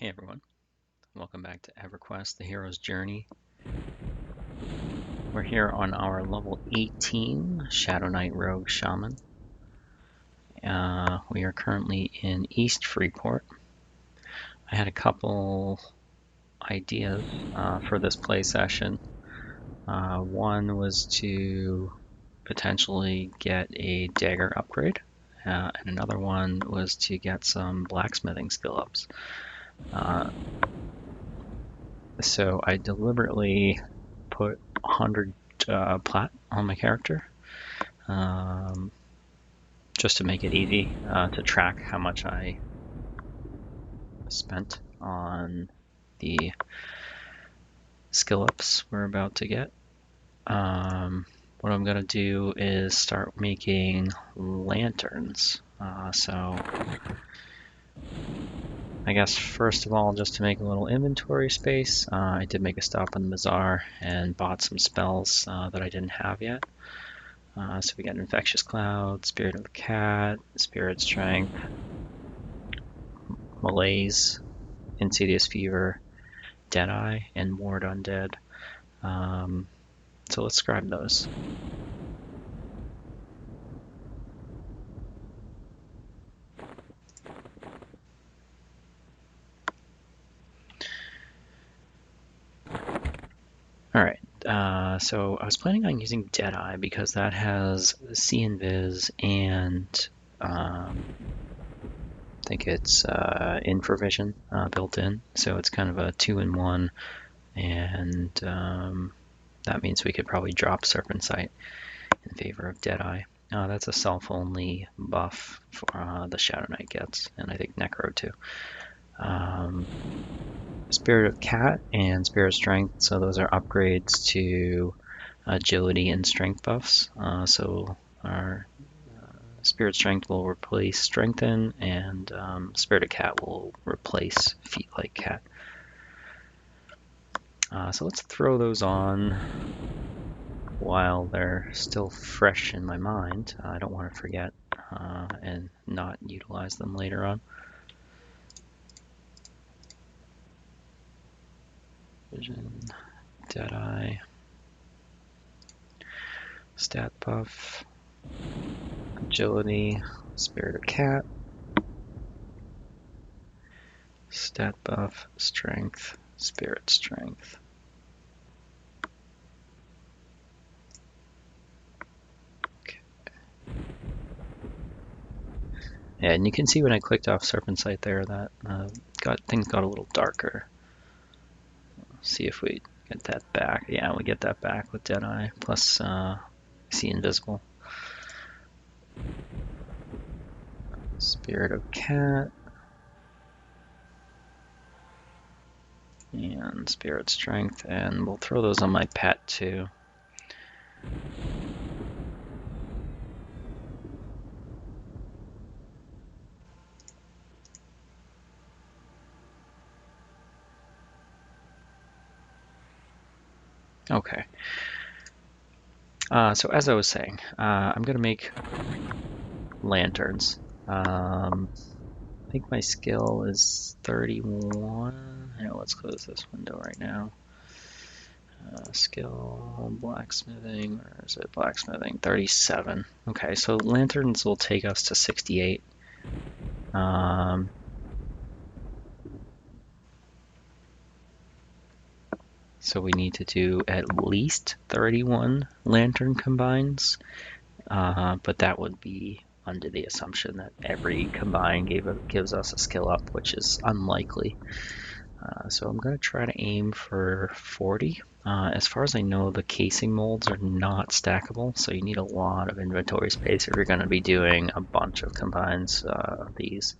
Hey everyone, welcome back to EverQuest, the hero's journey. We're here on our level 18 Shadowknight Rogue Shaman. We are currently in East Freeport. I had a couple ideas for this play session. One was to potentially get a dagger upgrade, and another one was to get some blacksmithing skill ups. So I deliberately put 100 plat on my character, just to make it easy to track how much I spent on the skill ups we're about to get. What I'm going to do is start making lanterns. So I guess first of all, just to make a little inventory space, I did make a stop in the bazaar and bought some spells that I didn't have yet. So we got Infectious Cloud, Spirit of the Cat, Spirit Strength, Malaise, Insidious Fever, Deadeye, and Ward Undead. So let's grab those. Alright, so I was planning on using Deadeye because that has See Invis and I think it's Infravision built in, so it's kind of a 2-in-1, and that means we could probably drop Serpent Sight in favor of Deadeye. That's a self-only buff for the Shadowknight gets, and I think Necro too. Spirit of Cat and Spirit of Strength, so those are upgrades to agility and strength buffs. So our Spirit Strength will replace Strengthen, and Spirit of Cat will replace Feet Like Cat. So let's throw those on while they're still fresh in my mind. I don't want to forget and not utilize them later on. Vision, Deadeye, Stat Buff, Agility, Spirit of Cat, Stat Buff, Strength, Spirit Strength. Okay. Yeah, and you can see when I clicked off Serpent Sight there that things got a little darker. See if we get that back. Yeah, we get that back with Deadeye, plus See Invisible. Spirit of Cat. And Spirit Strength, and we'll throw those on my pet too. Okay. So as I was saying, I'm going to make lanterns. I think my skill is 31. Let's close this window right now. Skill, blacksmithing, or is it blacksmithing? 37. Okay, so lanterns will take us to 68. So we need to do at least 31 lantern combines, but that would be under the assumption that every combine gives us a skill up, which is unlikely. So I'm going to try to aim for 40. As far as I know, the casing molds are not stackable, so you need a lot of inventory space if you're going to be doing a bunch of combines of these.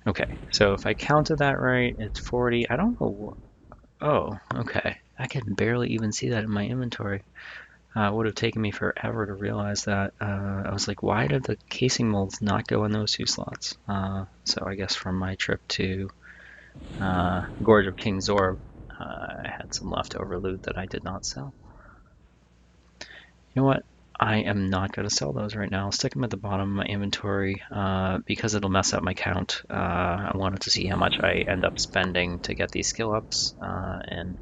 Okay, so if I counted that right, it's 40. I don't know Oh, okay. I can barely even see that in my inventory. It would have taken me forever to realize that. I was like, why did the casing molds not go in those two slots? So I guess from my trip to Gorge of King Zorb, I had some leftover loot that I did not sell. You know what? I am not going to sell those right now. I'll stick them at the bottom of my inventory because it'll mess up my count. I wanted to see how much I end up spending to get these skill ups, and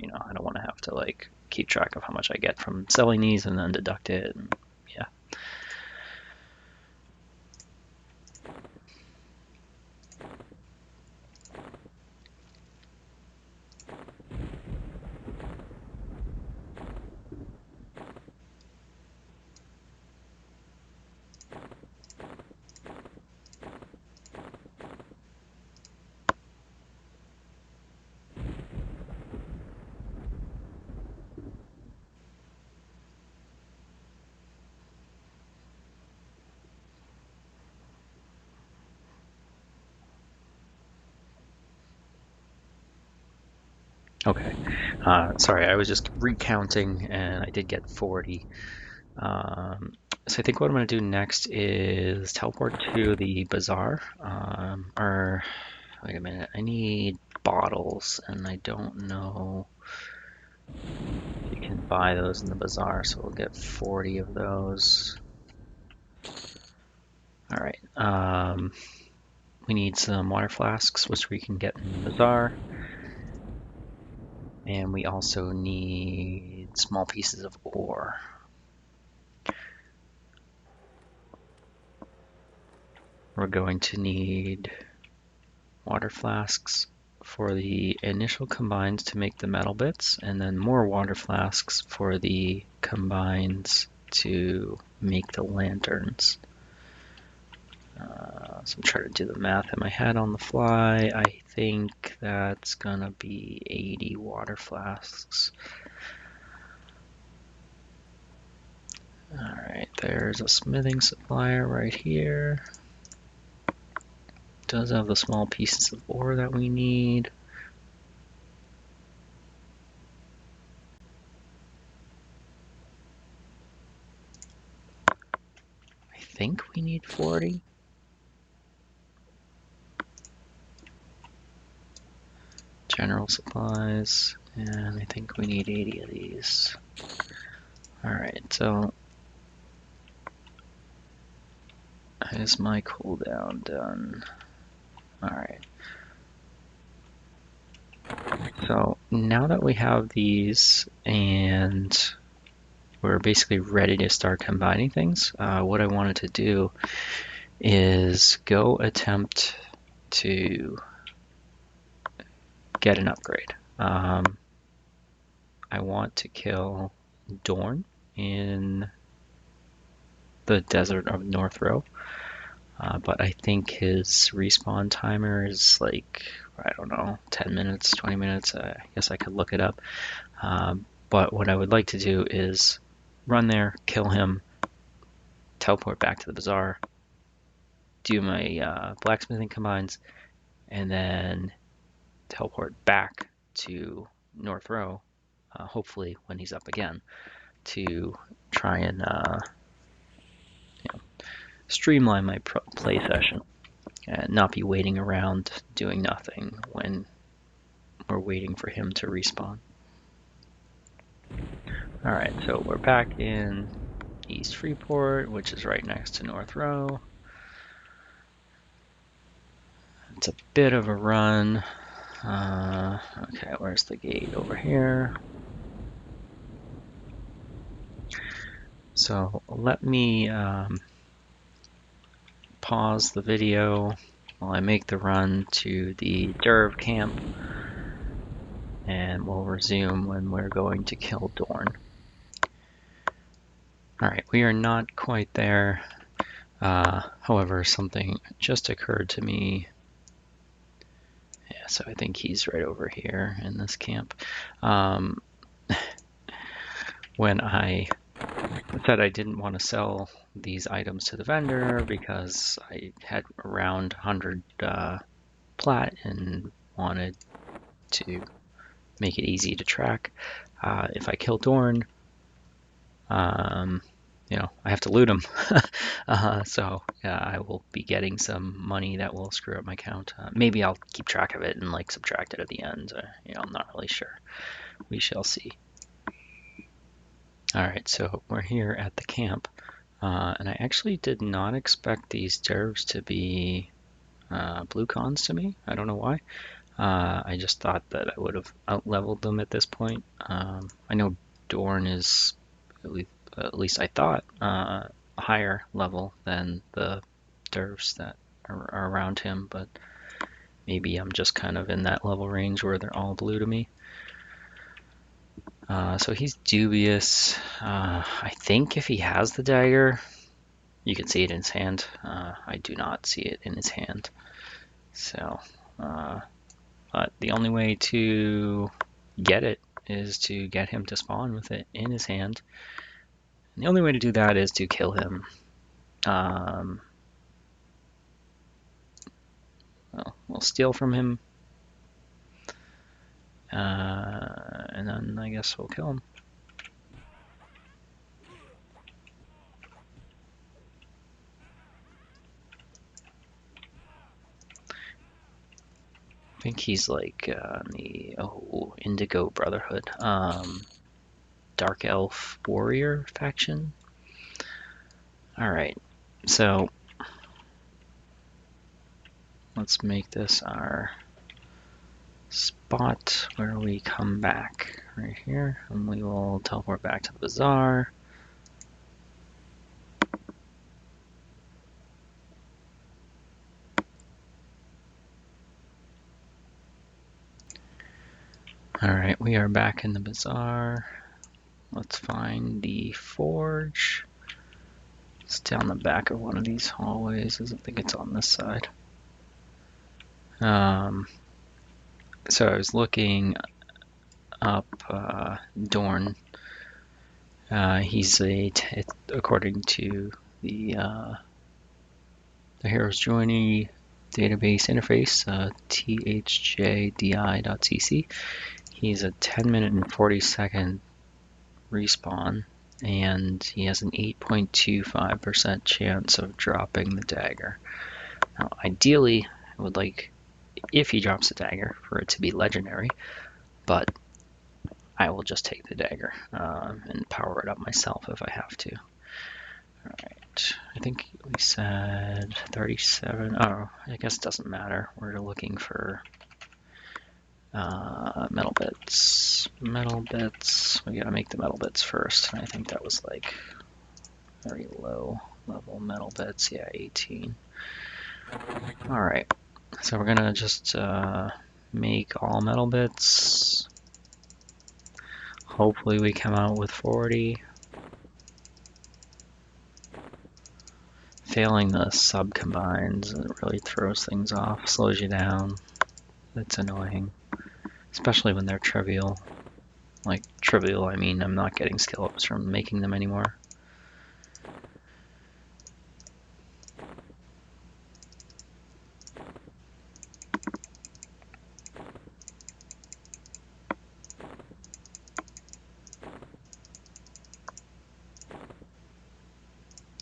I don't want to have to like keep track of how much I get from selling these and then deduct it. And, yeah. Okay. Sorry, I was just recounting and I did get 40. So I think what I'm going to do next is teleport to the bazaar. Or, wait a minute, I need bottles and I don't know if you can buy those in the bazaar, so we'll get 40 of those. All right. We need some water flasks, which we can get in the bazaar. And we also need small pieces of ore. We're going to need water flasks for the initial combines to make the metal bits, and then more water flasks for the combines to make the lanterns. So I'm trying to do the math in my head on the fly. I think that's gonna be 80 water flasks. Alright, there's a smithing supplier right here. Does have the small pieces of ore that we need. I think we need 40. General supplies, and I think we need 80 of these. Alright, so is my cooldown done? Alright. So now that we have these and we're basically ready to start combining things, what I wanted to do is go attempt to get an upgrade. I want to kill Dorn in the desert of North Row, but I think his respawn timer is like, I don't know, 10 minutes, 20 minutes. I guess I could look it up. But what I would like to do is run there, kill him, teleport back to the bazaar, do my blacksmithing combines, and then teleport back to North Row, hopefully when he's up again, to try and streamline my play session and not be waiting around doing nothing when we're waiting for him to respawn. Alright, so we're back in East Freeport, which is right next to North Row. It's a bit of a run. Okay, where's the gate? Over here. So let me pause the video while I make the run to the Derv camp, and we'll resume when we're going to kill Dorn. Alright, we are not quite there. However, something just occurred to me. Yeah, so I think he's right over here in this camp. When I said I didn't want to sell these items to the vendor because I had around 100 plat and wanted to make it easy to track. If I kill Dorn, you know, I have to loot him. So yeah, I will be getting some money that will screw up my count. Maybe I'll keep track of it and like subtract it at the end. You know, I'm not really sure. We shall see. All right, so we're here at the camp, and I actually did not expect these dervs to be blue cons to me. I don't know why. I just thought that I would have out-leveled them at this point. I know Dorn is, at least I thought, higher level than the dervs that are around him, but maybe I'm just kind of in that level range where they're all blue to me. So he's dubious. I think if he has the dagger, you can see it in his hand. I do not see it in his hand. So, but the only way to get it is to get him to spawn with it in his hand. And the only way to do that is to kill him. Well, we'll steal from him. And then I guess we'll kill him. I think he's like the Indigo Brotherhood, Dark Elf Warrior faction. All right, so let's make this our spot where we come back right here, and we will teleport back to the bazaar. All right, we are back in the bazaar. Let's find the forge. It's down the back of one of these hallways. I think it's on this side. So I was looking up Dorn. He's according to the Heroes Journey database interface, THJ.di.cc. He's a 10-minute and 40-second respawn, and he has an 8.25% chance of dropping the dagger. Now, ideally, I would like, if he drops the dagger, for it to be legendary, but I will just take the dagger and power it up myself if I have to. Alright, I think we said 37. Oh, I guess it doesn't matter. We're looking for metal bits. Metal bits. We gotta make the metal bits first. And I think that was like very low level metal bits. Yeah, 18. Alright, so we're gonna just make all metal bits. Hopefully we come out with 40. Failing the sub combines, it really throws things off, slows you down. It's annoying, especially when they're trivial. Like trivial, I mean I'm not getting skill ups from making them anymore.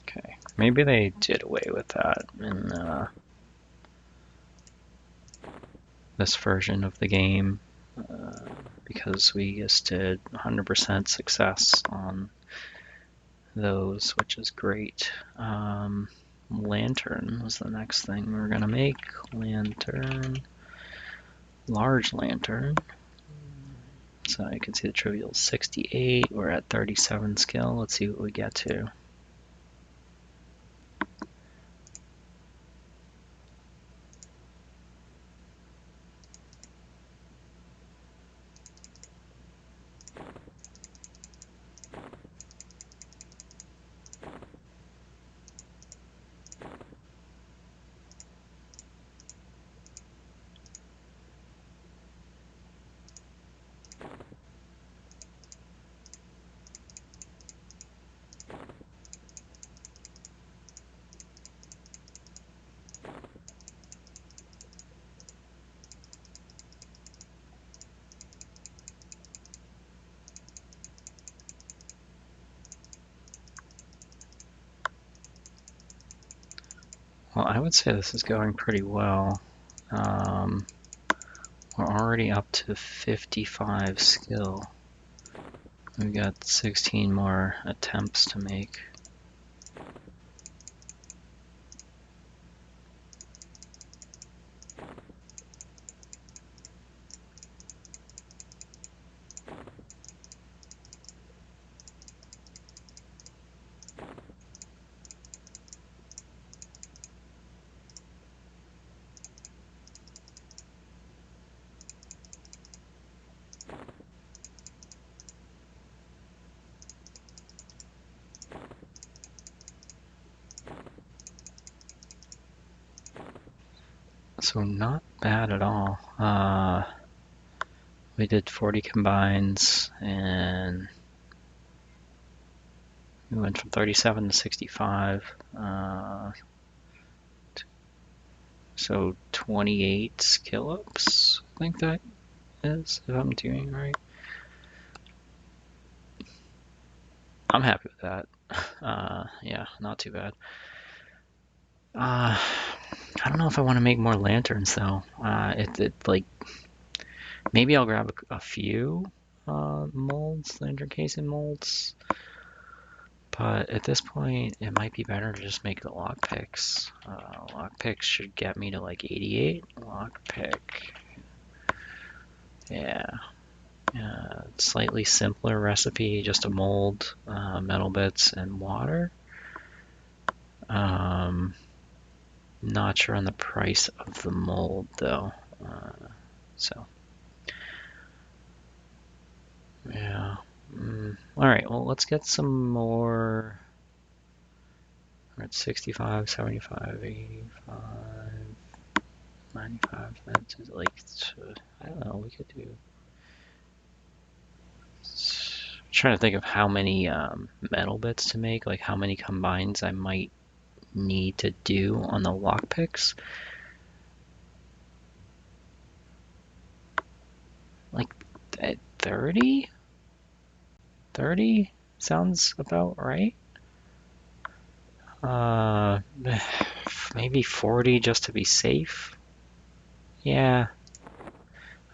Okay, maybe they did away with that in this version of the game because we just did 100% success on those, which is great. Lantern was the next thing we were gonna make. Lantern, large lantern. So you can see the trivial 68. We're at 37 skill. Let's see what we get to. Well, I would say this is going pretty well. We're already up to 55 skill. We've got 16 more attempts to make. So not bad at all. We did 40 combines and we went from 37 to 65. So 28 skill ups, I think that is, if I'm doing right. I'm happy with that. Yeah, not too bad. I don't know if I want to make more lanterns though. It like maybe I'll grab a few molds, lantern casing molds. But at this point, it might be better to just make the lockpicks. Lockpicks should get me to like 88. Lockpick. Yeah. Slightly simpler recipe, just a mold, metal bits, and water. Not sure on the price of the mold though. So, yeah. Alright, well, let's get some more. We're at 65, 75, 85, 95. That's like, I don't know, we could do. I'm trying to think of how many metal bits to make, like how many combines I might need to do on the lockpicks. Like 30? 30 sounds about right. Maybe 40 just to be safe. Yeah.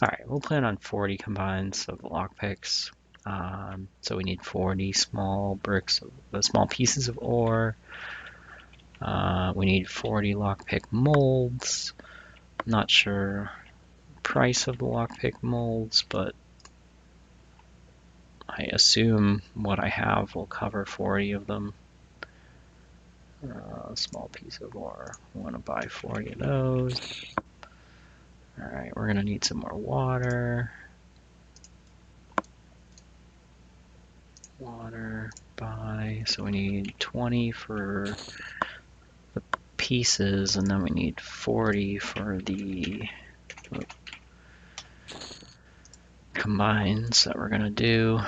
Alright, we'll plan on 40 combines of lockpicks. So we need 40 small bricks, small pieces of ore. We need 40 lockpick molds. Not sure price of the lockpick molds, but I assume what I have will cover 40 of them. Small piece of ore. I want to buy 40 of those. Alright, we're going to need some more water. Water, buy. So we need 20 for the pieces, and then we need 40 for the combines that we're going to do.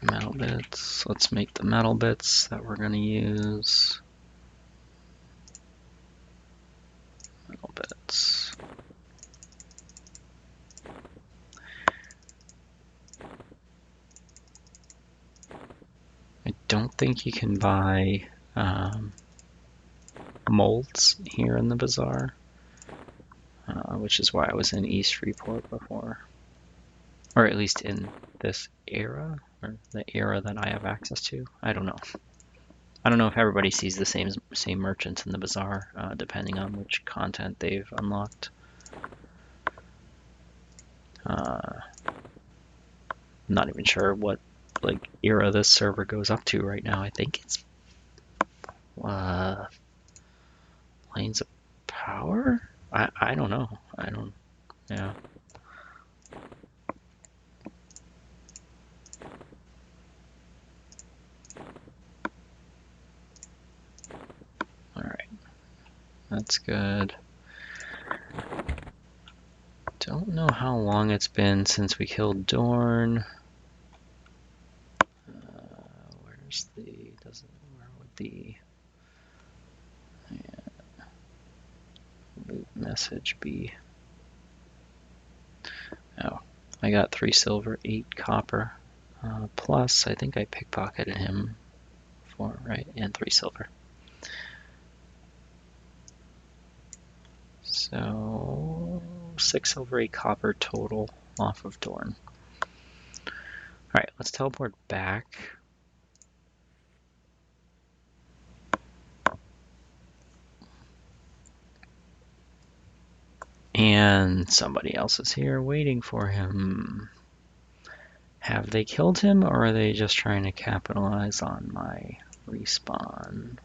Metal bits. Let's make the metal bits that we're going to use. Metal bits. I don't think you can buy molds here in the bazaar, which is why I was in East Freeport before. Or at least in this era, or the era that I have access to. I don't know. I don't know if everybody sees the same merchants in the bazaar, depending on which content they've unlocked. I'm not even sure what like era this server goes up to right now. I think it's Planes of Power? I don't know. Yeah. Alright. That's good. Don't know how long it's been since we killed Dorn. Where's the... where would the... Yeah. Loot message be? Oh, I got 3 silver, 8 copper. Plus, I think I pickpocketed him for, right? And 3 silver. So 6 silver, 8 copper total off of Dorn. Alright, let's teleport back. And somebody else is here waiting for him. Have they killed him, or are they just trying to capitalize on my respawn?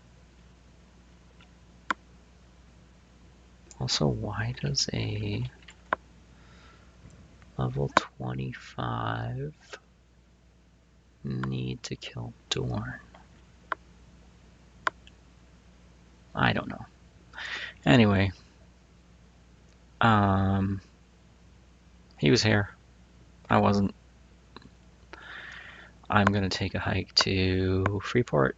Also, why does a level 25 need to kill Dorn? I don't know. Anyway, he was here. I wasn't. I'm gonna take a hike to Freeport,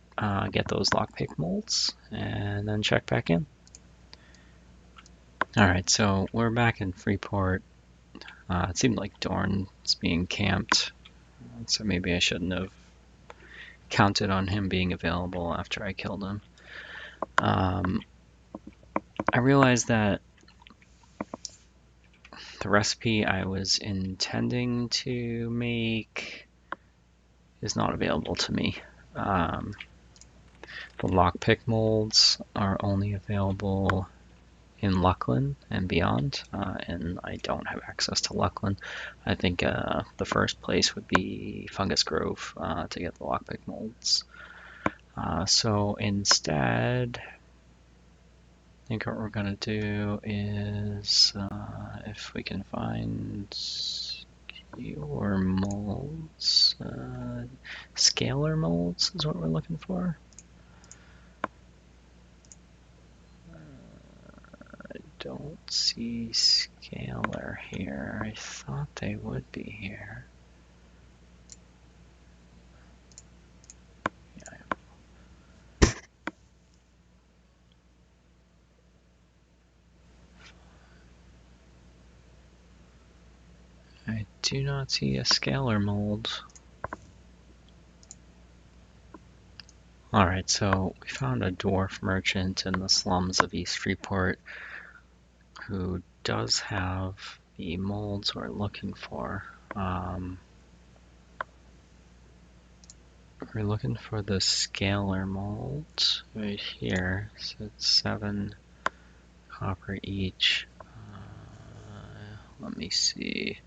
get those lockpick molds, and then check back in. Alright, so we're back in Freeport. It seemed like Dorn's being camped, so maybe I shouldn't have counted on him being available after I killed him. I realized that the recipe I was intending to make is not available to me. The lockpick molds are only available in Luckland and beyond, and I don't have access to Luckland. I think the first place would be Fungus Grove to get the lockpick molds. So instead, I think what we're gonna do is, if we can find your molds, scalar molds is what we're looking for. I don't see scalar here. I thought they would be here. Yeah. I do not see a scalar mold. Alright, so we found a dwarf merchant in the slums of East Freeport who does have the molds we're looking for. We're looking for the scalar mold right here. So it's 7 copper each. Let me see.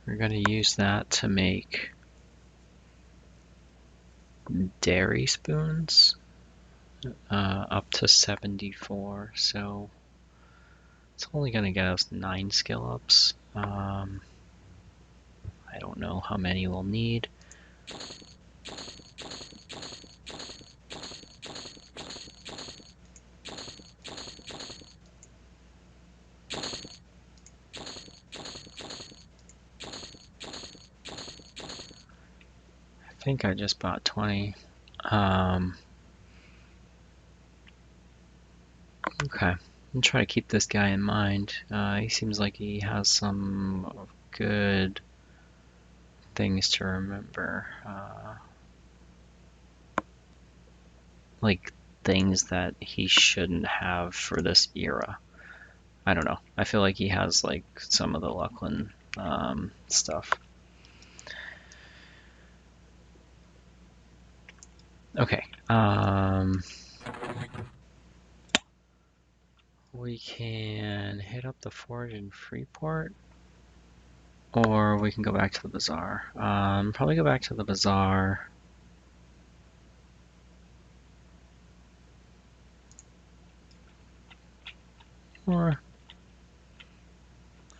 We're going to use that to make dairy spoons, up to 74. So it's only going to get us 9 skill ups. I don't know how many we'll need. I think I just bought 20. Okay, I'll try to keep this guy in mind. He seems like he has some good things to remember. Like things that he shouldn't have for this era. I don't know. I feel like he has like some of the Luckland stuff. Okay. We can hit up the forge in Freeport, or we can go back to the bazaar. Probably go back to the bazaar. Or,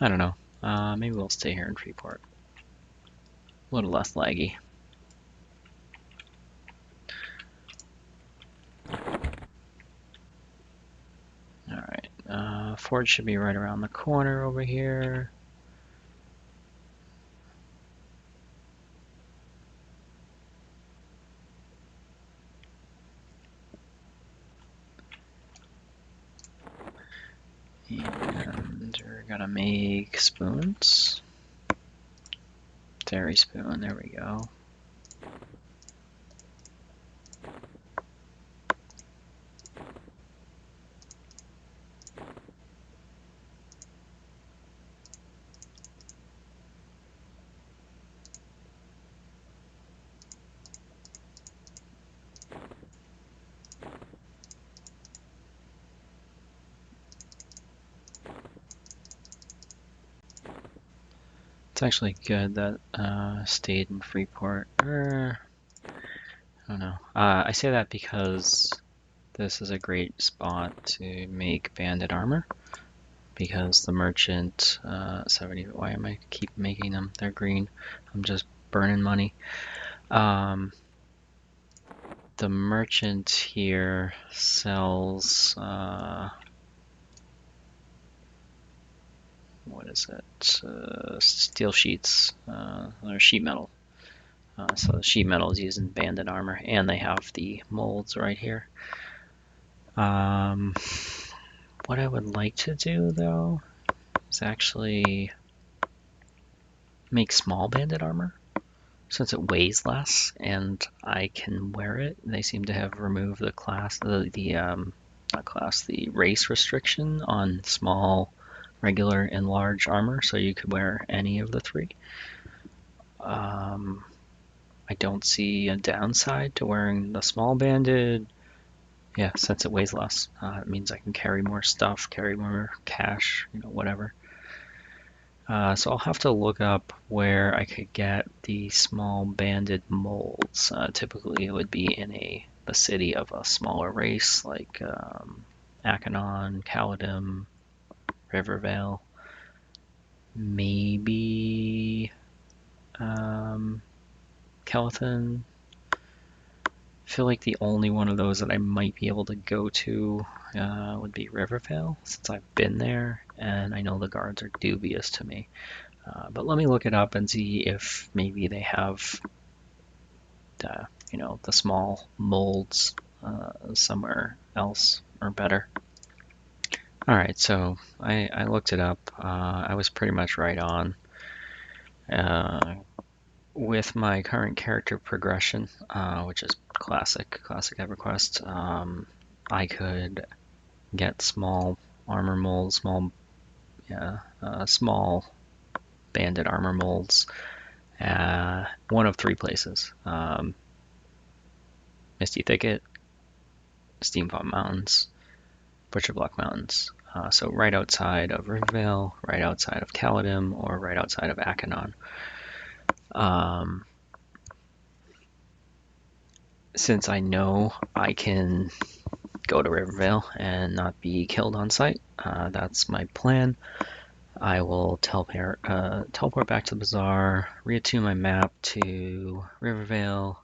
I don't know. Maybe we'll stay here in Freeport. A little less laggy. Alright, forge should be right around the corner over here. And we're gonna make spoons. Dairy spoon, there we go. It's actually good that stayed in Freeport. I don't know. I say that because this is a great spot to make banded armor. Because the merchant, 70, why am I keep making them? They're green. I'm just burning money. The merchant here sells, what is it? Steel sheets, or sheet metal. So the sheet metal is used in banded armor, and they have the molds right here. What I would like to do, though, is actually make small banded armor, since it weighs less and I can wear it. They seem to have removed the class, not class, the race restriction on small, regular, and large armor, so you could wear any of the three. I don't see a downside to wearing the small banded. Yeah, since it weighs less, it means I can carry more stuff, carry more cash, whatever. So I'll have to look up where I could get the small banded molds. Typically, it would be in the city of a smaller race like Akanon, Caladim, Rivervale, maybe Kelethon. I feel like the only one of those that I might be able to go to would be Rivervale, since I've been there and I know the guards are dubious to me. But let me look it up and see if maybe they have the small molds somewhere else or better. All right, so I looked it up. I was pretty much right on. With my current character progression, which is classic EverQuest, I could get small armor molds, small banded armor molds, one of three places. Misty Thicket, Steamfall Mountains, Butcherblock Mountains. So right outside of Rivervale, right outside of Caladim, or right outside of Akanon. Since I know I can go to Rivervale and not be killed on sight, that's my plan. I will teleport back to the bazaar, reattune my map to Rivervale,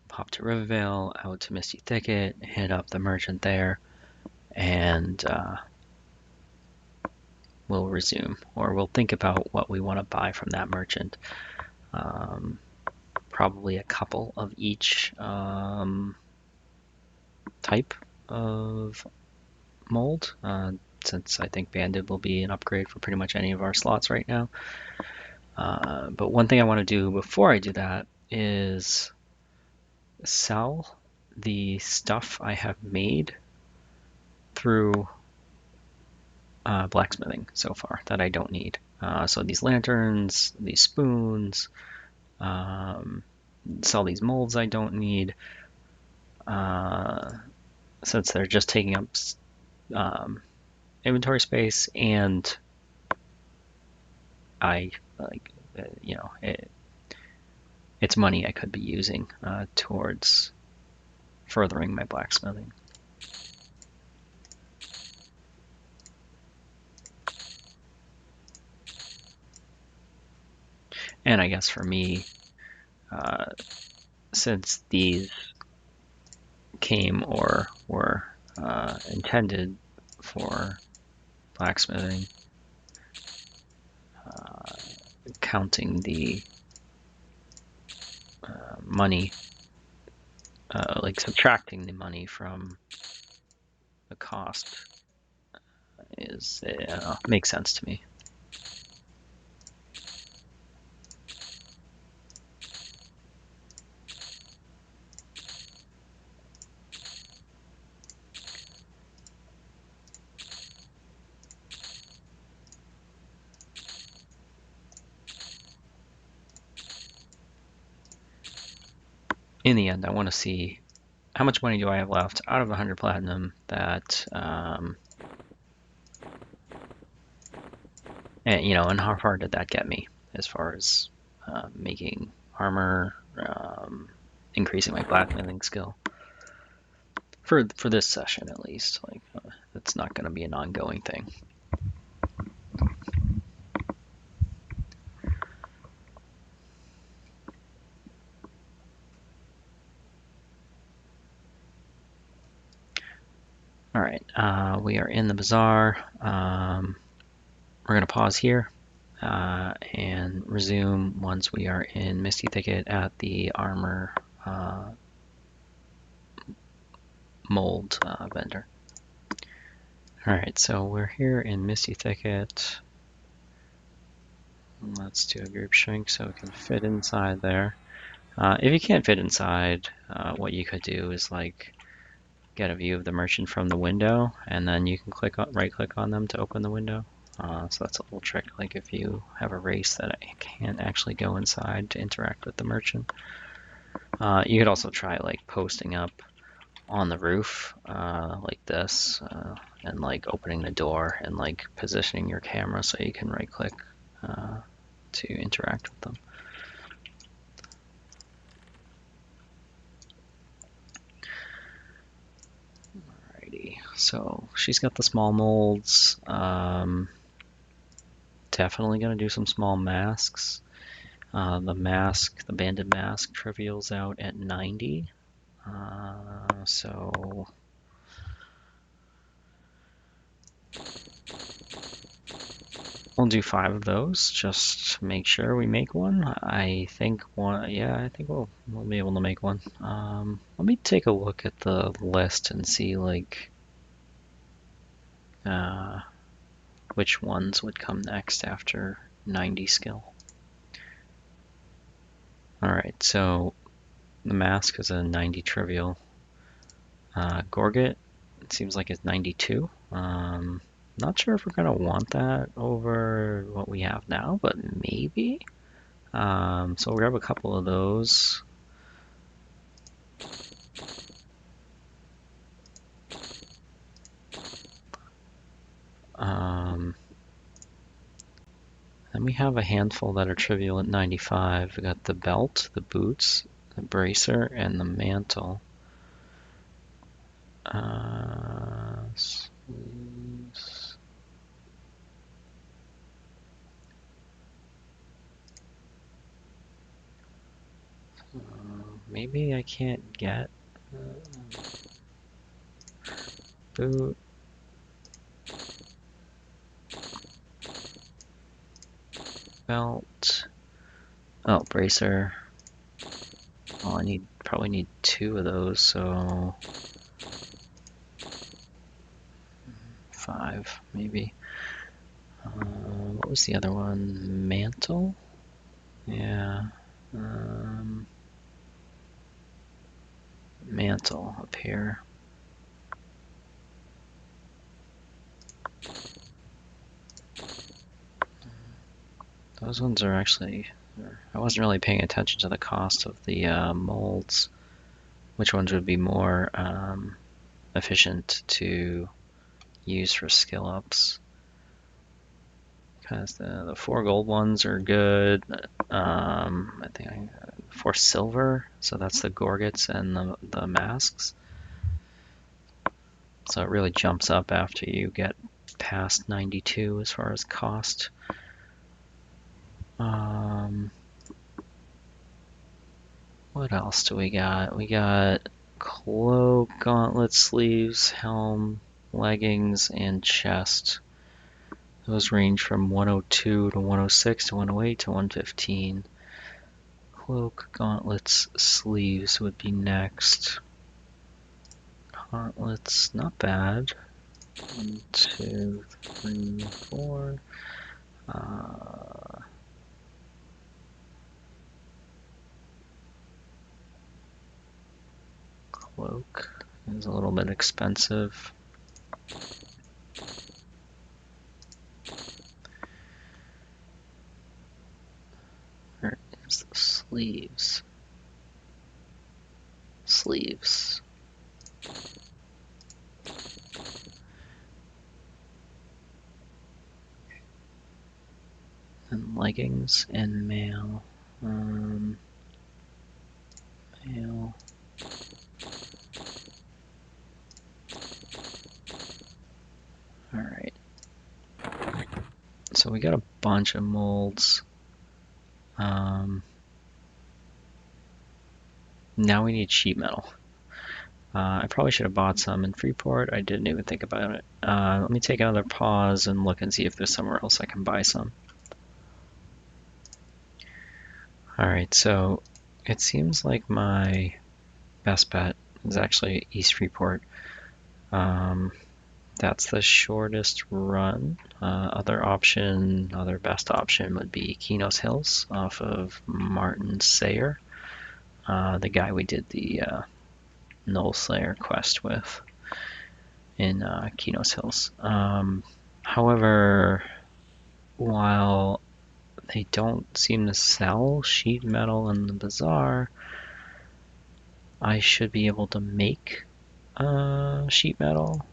pop to Rivervale, out to Misty Thicket, hit up the merchant there, and we'll resume, or we'll think about what we want to buy from that merchant. Probably a couple of each type of mold, since I think Banded will be an upgrade for pretty much any of our slots right now. But one thing I want to do before I do that is sell the stuff I have made through blacksmithing so far that I don't need. So these lanterns, these spoons, sell these molds I don't need, since they're just taking up inventory space, and I it's money I could be using towards furthering my blacksmithing. And I guess for me, since these came or were intended for blacksmithing, counting the money, like subtracting the money from the cost, is makes sense to me. In the end, I want to see how much money do I have left out of 100 platinum that, and and how far did that get me as far as making armor, increasing my blacksmithing skill for this session at least. Like, it's not going to be an ongoing thing. All right, we are in the bazaar. We're going to pause here and resume once we are in Misty Thicket at the armor mold vendor. All right, so we're here in Misty Thicket. Let's do a group shrink so we can fit inside there. If you can't fit inside, what you could do is like get a view of the merchant from the window, and then you can right click on them to open the window. So that's a little trick, like if you have a race that can't actually go inside to interact with the merchant. You could also try like posting up on the roof like this, and like opening the door and like positioning your camera so you can right click to interact with them. Alrighty, so she's got the small molds. Definitely gonna do some small masks. The banded mask trivials out at 90. So we'll do 5 of those, just to make sure we make one. I think one, yeah, I think we'll be able to make one. Let me take a look at the list and see like which ones would come next after 90 skill. Alright, so the mask is a 90 trivial. Gorget, it seems like it's 92. Not sure if we're going to want that over what we have now, but maybe. So we'll grab a couple of those. Then we have a handful that are trivial at 95. We got the belt, the boots, the bracer, and the mantle. Sleeves. Maybe I can't get boot. Belt. Oh, bracer. Well, I probably need 2 of those, so 5 maybe. What was the other one? Mantle? Yeah. Mantle up here. Those ones are actually, I wasn't really paying attention to the cost of the molds. Which ones would be more efficient to use for skill ups? Because the 4 gold ones are good. I think 4 silver, so that's the gorgets and the masks. So it really jumps up after you get past 92 as far as cost. What else do we got? We got cloak, gauntlet, sleeves, helm, leggings, and chest. Those range from 102 to 106 to 108 to 115. Cloak, gauntlets, sleeves would be next. Gauntlets, not bad. 1, 2, 3, 4. Cloak is a little bit expensive. Where is the sleeves? Sleeves. And leggings and mail. Mail. Alright. So we got a bunch of molds. Now we need sheet metal. I probably should have bought some in Freeport. I didn't even think about it. Let me take another pause and look and see if there's somewhere else I can buy some. Alright, so it seems like my best bet is actually East Freeport. That's the shortest run. Other best option would be Kinos Hills off of Martin Sayer, the guy we did the Null Slayer quest with in Kinos Hills. However, while they don't seem to sell sheet metal in the bazaar, I should be able to make sheet metal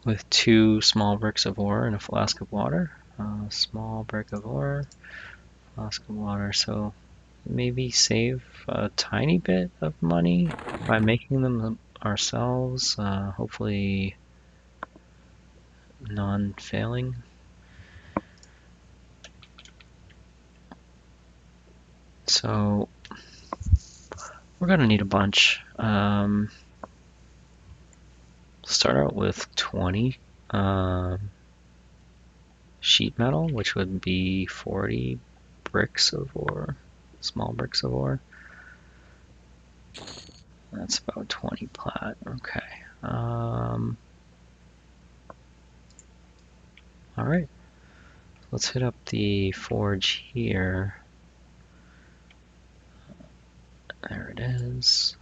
with 2 small bricks of ore and a flask of water. Small brick of ore, flask of water. So maybe save a tiny bit of money by making them ourselves. Hopefully non-failing. So we're gonna need a bunch. Start out with 20 sheet metal, which would be 40 bricks of ore, small bricks of ore. That's about 20 plat. Okay. All right. Let's hit up the forge here. There it is.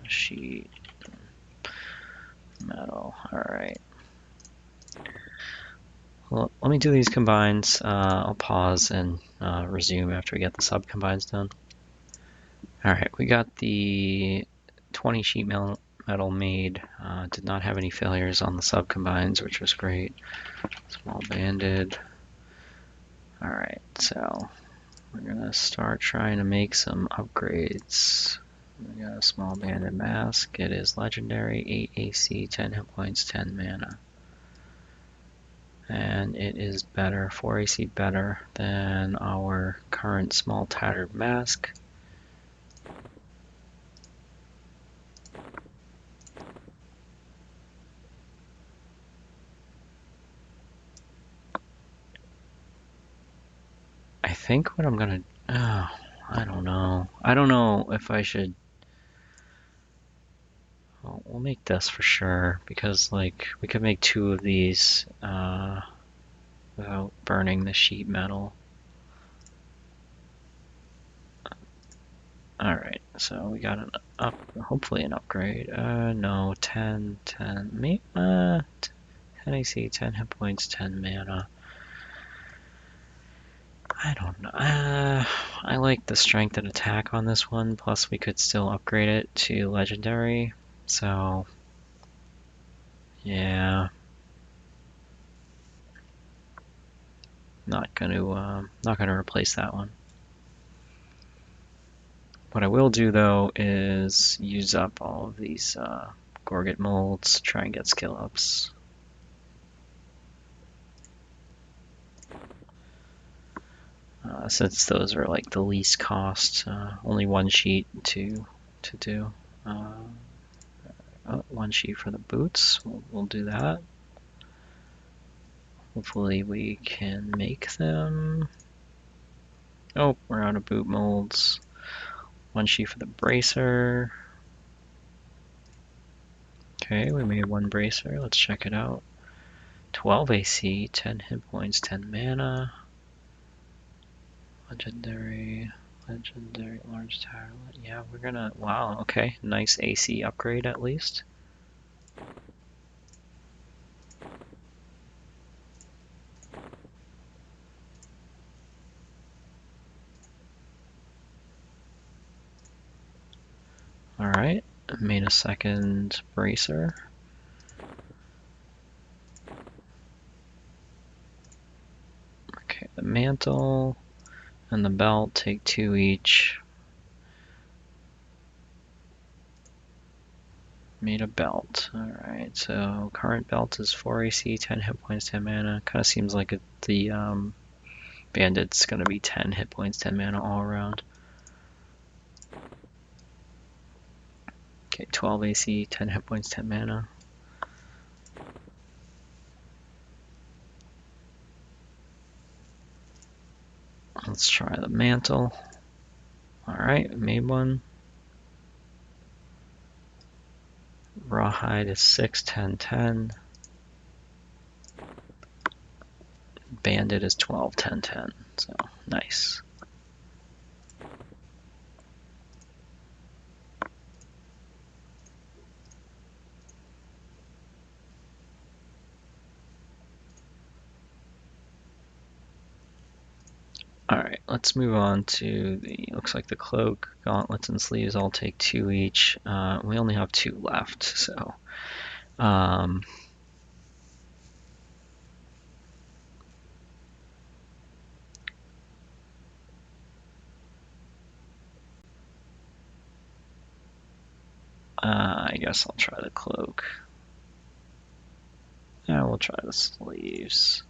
Sheet metal. All right. Well, let me do these combines. I'll pause and resume after we get the sub combines done. All right, we got the 20 sheet metal made. Did not have any failures on the sub combines, which was great. Small banded. All right, so we're gonna start trying to make some upgrades. We got a small banded mask. It is legendary, 8 AC, 10 hit points, 10 mana. And it is better, 4 AC better than our current small tattered mask. I think what I'm gonna, I don't know. I don't know if I should, well, we'll make this for sure, because like, we could make 2 of these without burning the sheet metal. Alright, so we got hopefully an upgrade. No, 10, 10, maybe, 10 AC, 10 hit points, 10 mana. I don't know. I like the strength and attack on this one, plus we could still upgrade it to legendary, so yeah. Not gonna replace that one. What I will do though is use up all of these Gorget molds, try and get skill ups. Since those are like the least cost, only 1 sheet to do. 1 sheet for the boots, we'll do that. Hopefully we can make them. Oh, we're out of boot molds. One sheet for the bracer. Okay, we made one bracer. Let's check it out. 12 AC, 10 hit points, 10 mana. Legendary large tower. Yeah, we're gonna. Wow, okay. Nice AC upgrade at least. Alright, made a second bracer. Okay, the mantle and the belt take 2 each. Made a belt. Alright, so current belt is 4 AC, 10 hit points, 10 mana. Kind of seems like the bandit's gonna be 10 hit points, 10 mana all around. Okay, 12 AC, 10 hit points, 10 mana. Let's try the mantle. Alright, made one. Rawhide is 6, 10, 10. Bandit is 12, 10, 10. So, nice. Alright, let's move on to the, looks like the cloak, gauntlets, and sleeves all take 2 each. We only have 2 left, so. I guess I'll try the cloak. Yeah, we'll try the sleeves.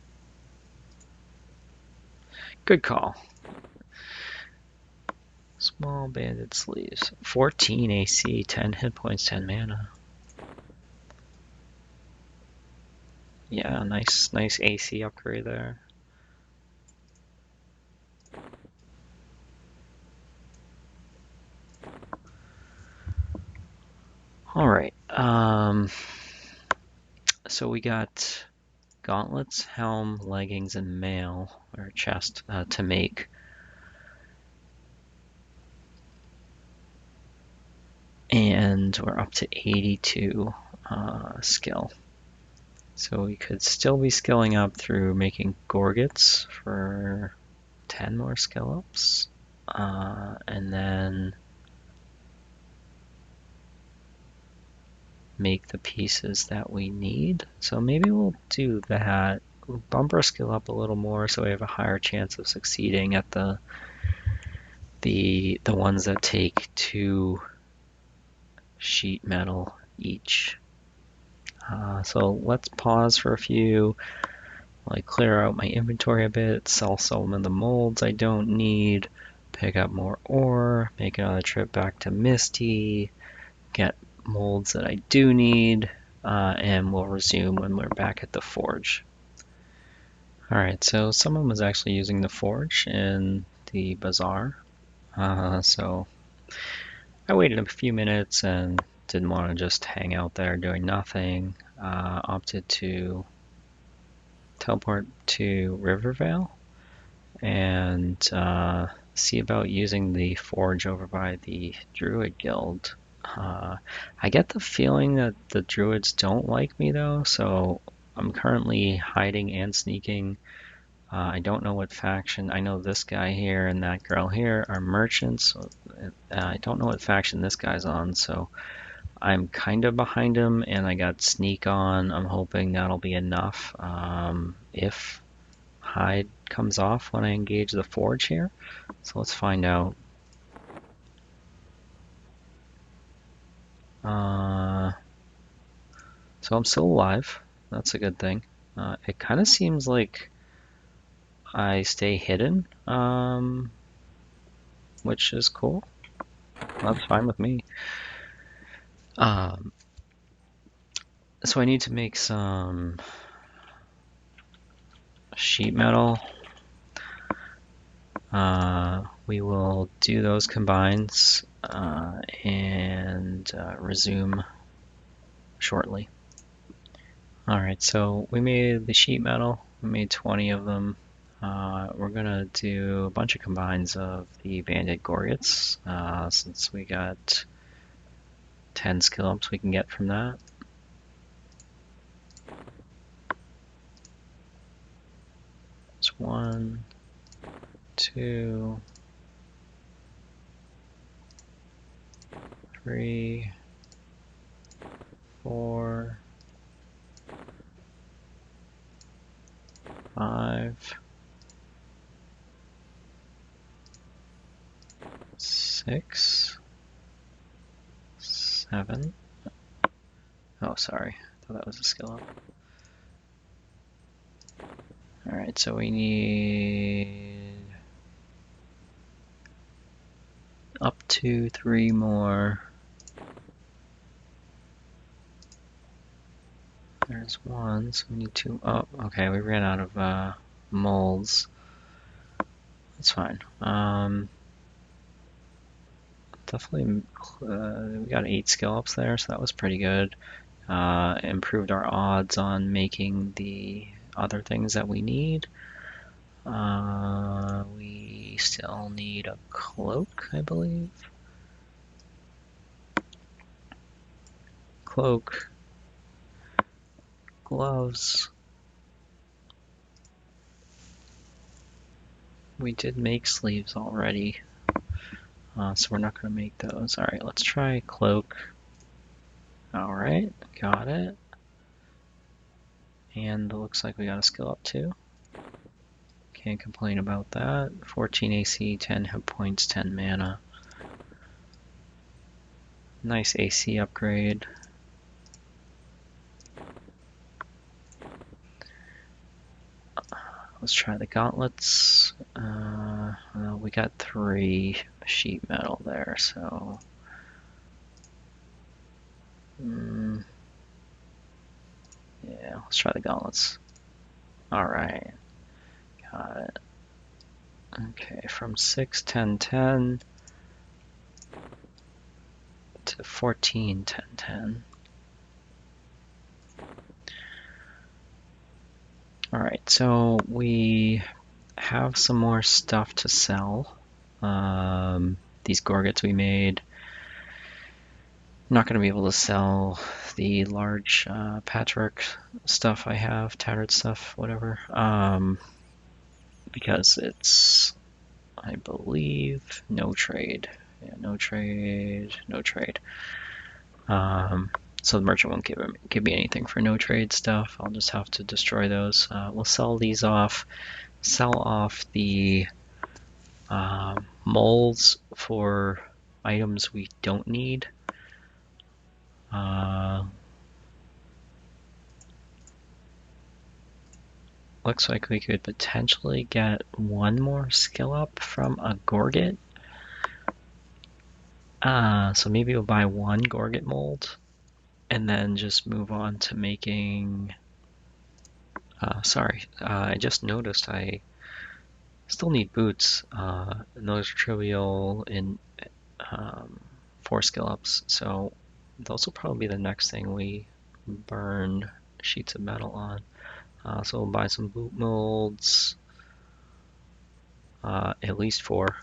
Good call. Small banded sleeves. 14 AC, 10 hit points, 10 mana. Yeah, nice AC upgrade there. All right. So we got gauntlets, helm, leggings, and mail or chest to make. And we're up to 82 skill. So we could still be skilling up through making gorgets for 10 more skill ups. And then make the pieces that we need. So maybe we'll do that. We'll bump our skill up a little more so we have a higher chance of succeeding at the ones that take 2 sheet metal each. So let's pause for a few, like clear out my inventory a bit, sell some of the molds I don't need, pick up more ore, make another trip back to Misty, get molds that I do need, and we'll resume when we're back at the forge. Alright, so someone was actually using the forge in the bazaar, so I waited a few minutes and didn't want to just hang out there doing nothing. Opted to teleport to Rivervale and see about using the forge over by the Druid Guild. I get the feeling that the Druids don't like me though, so I'm currently hiding and sneaking. I don't know what faction. I know this guy here and that girl here are merchants. I don't know what faction this guy's on, so I'm kind of behind him, and I got sneak on. I'm hoping that'll be enough. If hide comes off when I engage the forge here, so let's find out. So I'm still alive. That's a good thing. It kind of seems like I stay hidden, which is cool. That's fine with me. So I need to make some sheet metal. We will do those combines and resume shortly. Alright, so we made the sheet metal. We made 20 of them. We're gonna do a bunch of combines of the banded gorgets since we got 10 skill ups we can get from that. It's 1, 2, 3, 4, 5, 6, 7. Oh, sorry. I thought that was a skill up. Alright, so we need up to 3 more. There's 1, so we need 2. Oh, okay, we ran out of molds. That's fine. Definitely, we got 8 skill ups there, so that was pretty good. Improved our odds on making the other things that we need. We still need a cloak, I believe. Cloak. Gloves. We did make sleeves already, so we're not going to make those. Alright, let's try cloak. Alright, got it. And it looks like we got a skill up too. Can't complain about that. 14 AC, 10 hit points, 10 mana. Nice AC upgrade. Let's try the gauntlets. Well, we got 3 sheet metal there, so... yeah, let's try the gauntlets. Alright, got it. Okay, from 6, 10, 10 to 14, 10, 10. Alright, so we have some more stuff to sell. These gorgets we made. I'm not going to be able to sell the large patchwork stuff I have, tattered stuff, whatever, because it's, I believe, no trade. Yeah, no trade, no trade. So the merchant won't give me anything for no trade stuff. I'll just have to destroy those. We'll sell these off. Sell off the molds for items we don't need. Looks like we could potentially get 1 more skill up from a gorget. So maybe we'll buy 1 gorget mold and then just move on to making... sorry, I just noticed I still need boots. And those are trivial in 4 skill ups, so those will probably be the next thing we burn sheets of metal on. So we'll buy some boot molds, at least 4,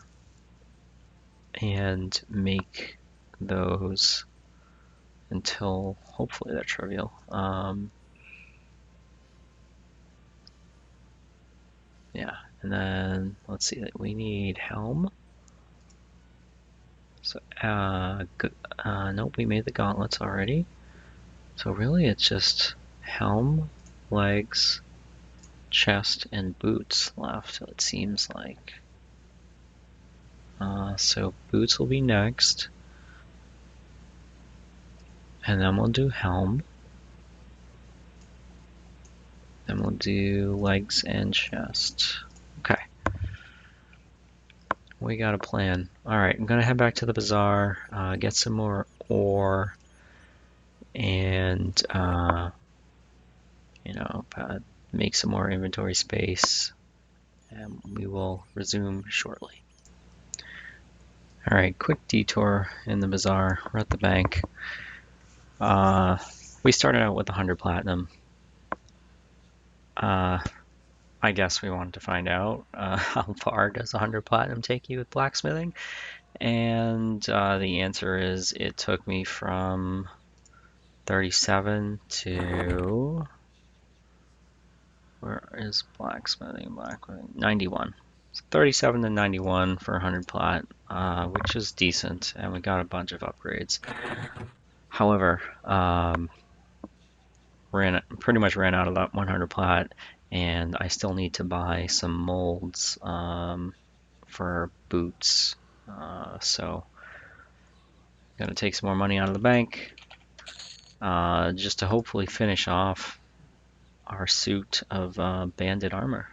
and make those until hopefully they're trivial. Yeah, and then let's see, we need helm. So, nope, we made the gauntlets already. So really it's just helm, legs, chest, and boots left, it seems like. So boots will be next. And then we'll do helm. Then we'll do legs and chest. Okay. We got a plan. Alright, I'm gonna head back to the bazaar, get some more ore, and, you know, make some more inventory space, and we will resume shortly. All right, quick detour in the bazaar. We're at the bank. We started out with 100 platinum. I guess we wanted to find out how far does 100 platinum take you with blacksmithing? And the answer is it took me from 37 to, where is blacksmithing? 91. So 37 to 91 for 100 plat, which is decent, and we got a bunch of upgrades. However, pretty much ran out of that 100 plat, and I still need to buy some molds for boots. So gonna take some more money out of the bank just to hopefully finish off our suit of bandit armor.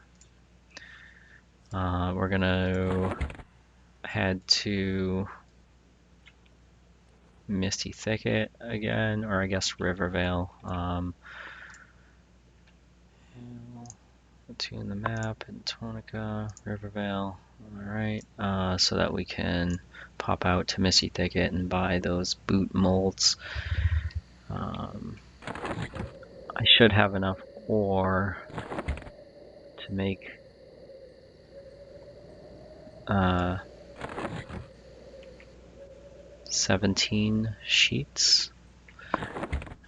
We're gonna head to Misty Thicket again, or I guess Rivervale. Tune the map in Tonica, Rivervale. Alright, so that we can pop out to Misty Thicket and buy those boot molds. I should have enough ore to make 17 sheets.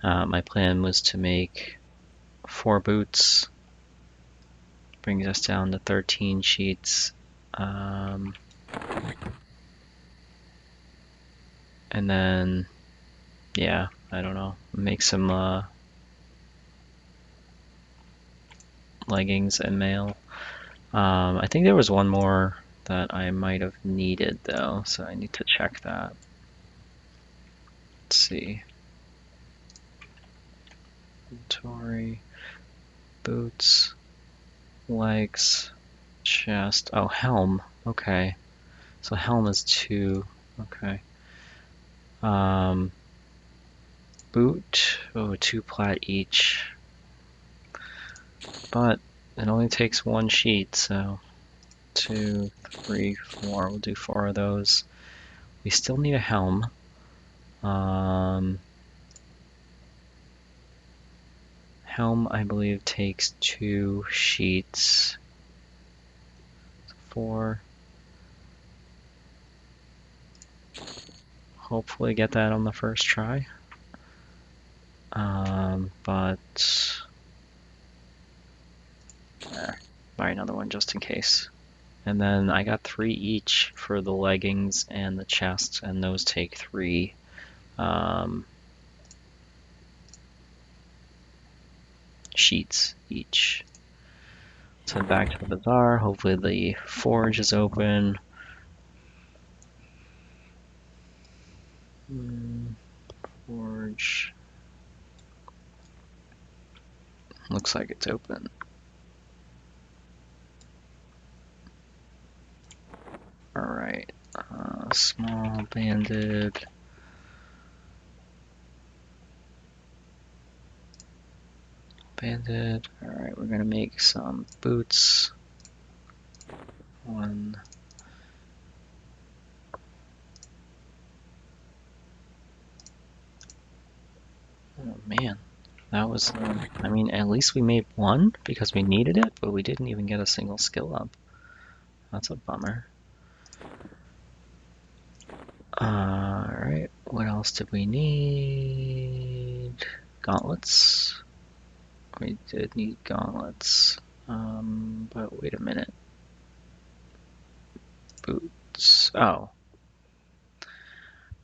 My plan was to make 4 boots. Brings us down to 13 sheets. And then, yeah, I don't know, make some leggings and mail. I think there was one more that I might have needed though, so I need to check that. Let's see. Inventory, boots, legs, chest. Oh, helm. Okay. So helm is 2. Okay. Boot. Oh, 2 plat each. But it only takes 1 sheet, so 2, 3, 4. We'll do 4 of those. We still need a helm. Helm, I believe, takes 2 sheets. 4. Hopefully get that on the first try. But buy another one just in case. And then I got 3 each for the leggings and the chest, and those take 3. Sheets each. Let's head back to the bazaar. Hopefully the forge is open. Forge. Looks like it's open. Alright. Small banded. Banded. Alright, we're gonna make some boots. 1. Oh man, that was, I mean, at least we made 1 because we needed it, but we didn't even get a single skill up. That's a bummer. Alright, what else did we need? Gauntlets. We did need gauntlets. But wait a minute. Boots. Oh.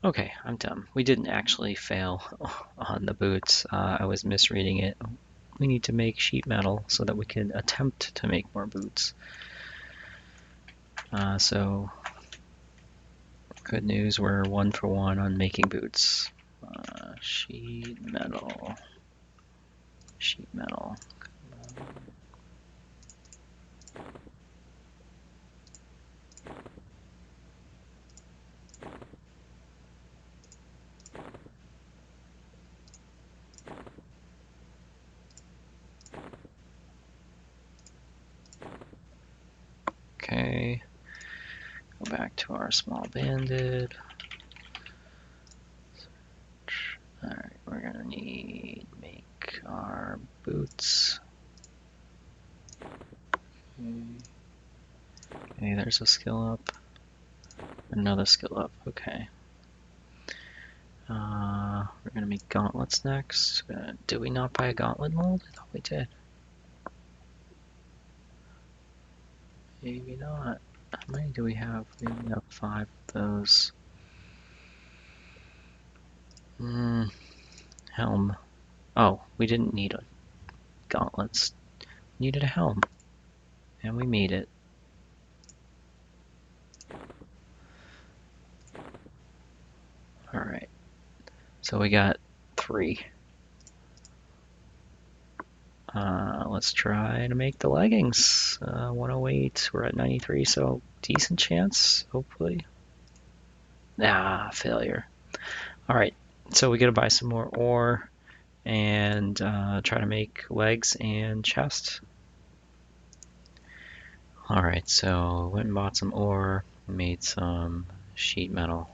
Okay, I'm dumb. We didn't actually fail on the boots. I was misreading it. We need to make sheet metal so that we can attempt to make more boots. So, good news, we're 1 for 1 on making boots. Sheet metal. Sheet metal. Go back to our small banded. Alright, we're gonna need make our boots. Okay, there's a skill up. Another skill up, okay. We're gonna make gauntlets next. Did we not buy a gauntlet mold? I thought we did. Maybe not. How many do we have? We only have 5 of those. Helm. Oh, we didn't need a gauntlets. We needed a helm. And we made it. Alright. So we got 3. Let's try to make the leggings. 108, we're at 93, so decent chance, hopefully. Ah, failure. Alright, so we gotta buy some more ore and try to make legs and chest. Alright, so went and bought some ore, made some sheet metal,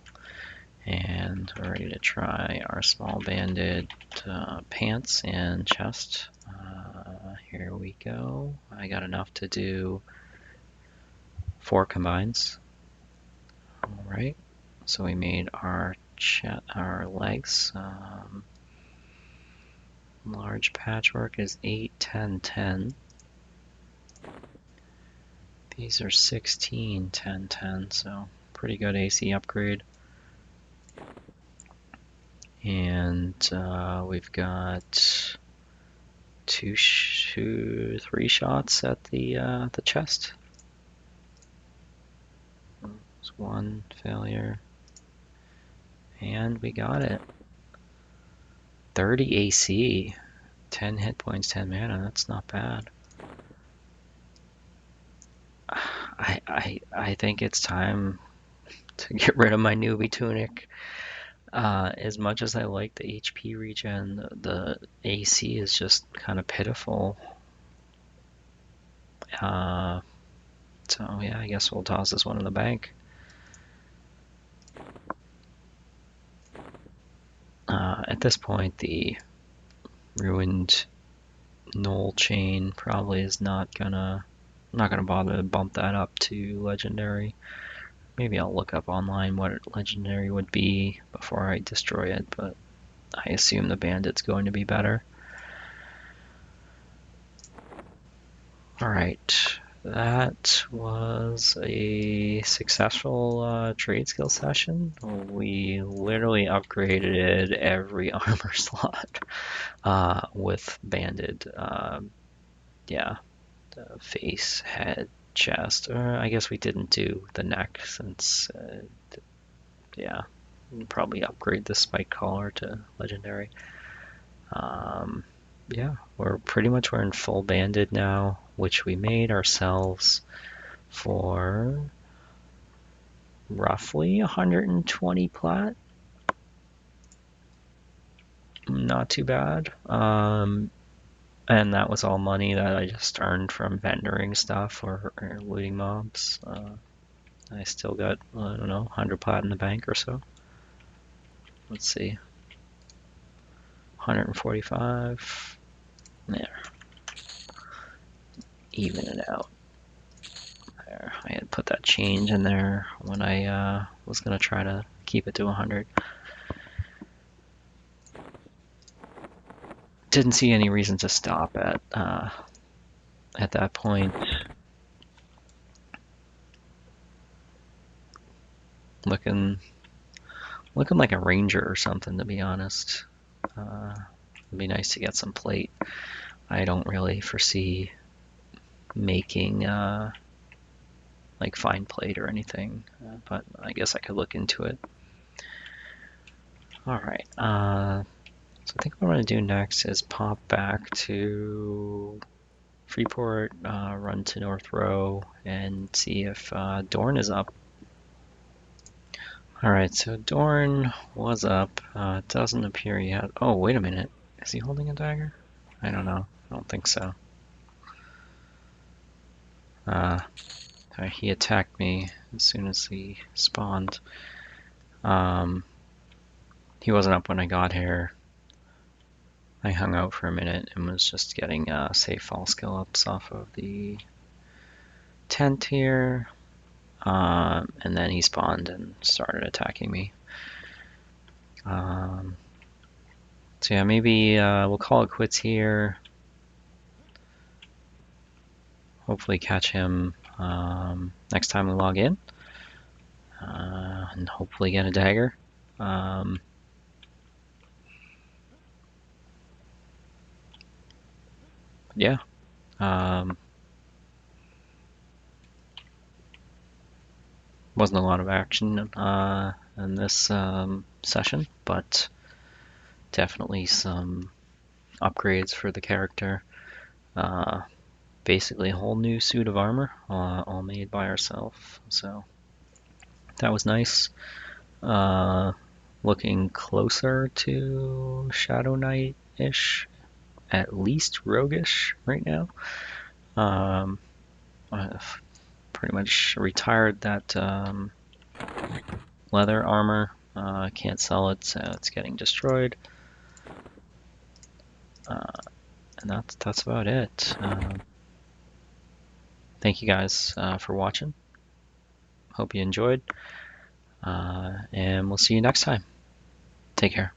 and we're ready to try our small banded pants and chest. Here we go. I got enough to do 4 combines. Alright, so we made our legs. Large patchwork is 8, 10, 10. These are 16, 10, 10, so pretty good AC upgrade. And we've got 3 shots at the chest. There's 1 failure. And we got it. 30 AC, 10 hit points, 10 mana, that's not bad. I think it's time to get rid of my newbie tunic. As much as I like the HP regen, the AC is just kind of pitiful. So yeah, I guess we'll toss this one in the bank. At this point, the ruined null chain probably is not gonna bother to bump that up to legendary. Maybe I'll look up online what legendary would be before I destroy it, but I assume the bandit's going to be better. Alright, that was a successful trade skill session. We literally upgraded every armor slot with banded. Yeah, the face, head, chest. I guess we didn't do the neck since, yeah, we'll probably upgrade the spike collar to legendary. Yeah, we're in full banded now, which we made ourselves for roughly 120 plat. Not too bad. And that was all money that I just earned from vendoring stuff or looting mobs. I still got, I don't know, 100 plat in the bank or so. Let's see. 145. There. Even it out. There. I had put that change in there when I was going to try to keep it to 100. Didn't see any reason to stop at that point. Looking like a ranger or something, to be honest. It'd be nice to get some plate. I don't really foresee making like fine plate or anything, but I guess I could look into it. Alright, so I think what I'm going to do next is pop back to Freeport, run to North Row, and see if Dorn is up. Alright, so Dorn was up. It doesn't appear yet. Oh, wait a minute. Is he holding a dagger? I don't know. I don't think so. He attacked me as soon as he spawned. He wasn't up when I got here. I hung out for a minute and was just getting safe fall skill ups off of the tent here. And then he spawned and started attacking me. So yeah, maybe we'll call it quits here. Hopefully catch him next time we log in. And hopefully get a dagger. Yeah. Wasn't a lot of action in this session, but definitely some upgrades for the character. Basically a whole new suit of armor, all made by ourselves. So that was nice. Looking closer to Shadowknight-ish, at least roguish right now. I've pretty much retired that leather armor. Can't sell it, so it's getting destroyed. And that's about it. Thank you guys for watching. Hope you enjoyed. And we'll see you next time. Take care.